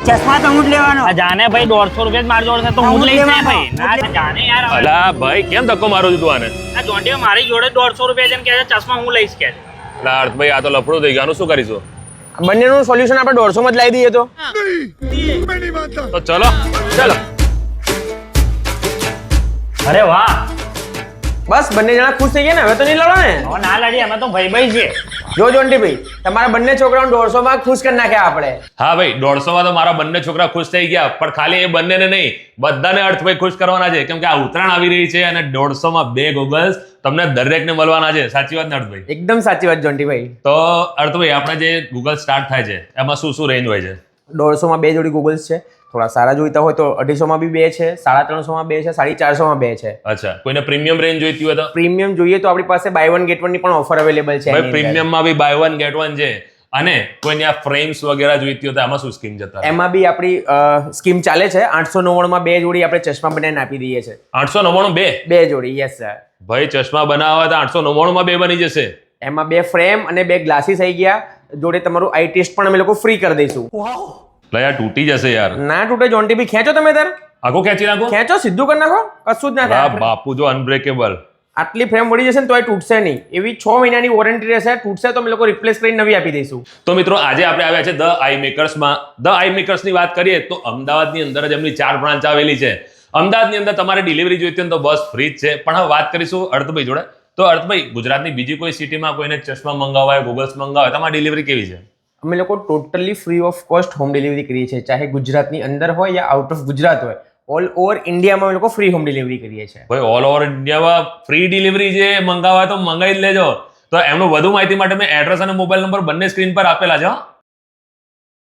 ચશ્મા તો હું જ લેવાનો. જાને ભાઈ 150 રૂપિયા મારી જોડે છે તો હું જ લઈશ ને ભાઈ. ના જાને યાર. અલા ભાઈ કેમ ધક્કો મારો છું તું આને? આ જોંટીઓ મારી જોડે 150 રૂપિયા જેમ કહે છે, ચશ્મા હું લઈશ કે. અલા અર્થભાઈ આ તો લફડું થઈ ગયું, આનું શું કરીશું? બંનેનું સોલ્યુશન આપણે 150 માં જ લાવી દઈએ તો ચલો ચલો. અરે વાહ. બસ બંને જણા ખુશ થઈ ગયા ને, હવે તો નહીં લડો ને. હવે ના લડી, અમે તો ભાઈ ભાઈ છીએ. જો જોન્ટીભાઈ, તમારા બંને છોકરાઓને 150 માં ખુશ કરી નાખ્યા આપણે. હા ભાઈ 150 માં તો મારા બંને છોકરા ખુશ થઈ ગયા, પણ ખાલી એ બંનેને નહીં બધાને અર્થભાઈ ખુશ કરવાના છે, કેમ કે આ ઉત્તરાયણ આવી રહી છે અને 150 માં 2 ગોગલ્સ તમને દરેકને મળવાના છે. સાચી વાત ને અર્થભાઈ? એકદમ સાચી વાત જોન્ટીભાઈ. તો અર્થભાઈ આપણે જે ગૂગલ સ્ટાર્ટ થાય છે એમાં શું શું રેન્જ હોય છે? 150 માં 2 જોડી ગૂગલ્સ છે. થોડા સારા જોઈતા હોય તો 250 માં બી 2 છે, 350 માં 2 છે, 450 માં 2 છે. અચ્છા, કોઈને પ્રીમિયમ રેન્જ જોઈતી હોય તો? પ્રીમિયમ જોઈએ તો આપણી પાસે બાય વન ગેટ વન ની પણ ઓફર અવેલેબલ છે. ભાઈ પ્રીમિયમ માં બી બાય વન ગેટ વન છે, અને કોઈને આ ફ્રેમ્સ વગેરે જોઈતી હોય તો આમાં શું સ્કીમ જતા? એમાં બી આપણી સ્કીમ ચાલે છે. 899 માં 2 જોડી આપણે ચશ્મા બનાવીને આપી દઈએ છે. 899 2 જોડી, યસ સર. ભાઈ ચશ્મા બનાવવા તો 899 માં 2 બની જશે. એમાં 2 ફ્રેમ અને 2 ગ્લાસીસ આવી ગયા. જોડે તમારું આઈ ટેસ્ટ પણ અમે લોકો ફ્રી કરી દઈશું. લે યાર તૂટી જશે યાર. ના તૂટે જોન્ટી બી. ખેંચો તમે તાર, આખો ખેંચી નાખો. ખેંચો, સીધું કરી નાખો, કશું જ ના વાહ થાય. બાપુ જો અનબ્રેકેબલ. આટલી ફ્રેમ વળી જશે ને તોય તૂટશે નહીં. એવી 6 મહિનાની વોરંટી રહેશે. તૂટશે તો અમે લોકો રિપ્લેસ કરીને નવી આપી દઈશું. તો મિત્રો આજે આપણે આવ્યા છે ધ આઈ મેકર્સમાં. ધ આઈ મેકર્સની વાત કરીએ તો અમદાવાદની અંદર જ એમની 4 બ્રાન્ચ આવેલી છે. અમદાવાદની અંદર તમારે ડિલિવરી જોઈતી હોય તો બસ ફ્રી જ છે. પણ હવે વાત કરીશું અર્થભાઈ જોડે. તો અર્થભાઈ ગુજરાતની બીજી કોઈ સિટીમાં કોઈને ચશ્મા મંગાવવા હોય, ગોગલ્સ મંગાવવા હોય, તમારી ડિલિવરી કેવી છે? અમે લોકો totally free of cost home delivery કરીએ છીએ. ચાહે ગુજરાતની અંદર હોય યા આઉટ ઓફ ગુજરાત હોય, ઓલ ઓવર ઇન્ડિયામાં અમે લોકો ફ્રી હોમ ડિલિવરી કરીએ છીએ. ભાઈ ઓલ ઓવર ઇન્ડિયામાં ફ્રી ડિલિવરી જે મંગાવવા હોય તો મંગાવી જ લેજો. તો એમનું વધુ માહિતી માટે મેં એડ્રેસ અને મોબાઈલ નંબર બંને સ્ક્રીન પર આપેલા છે.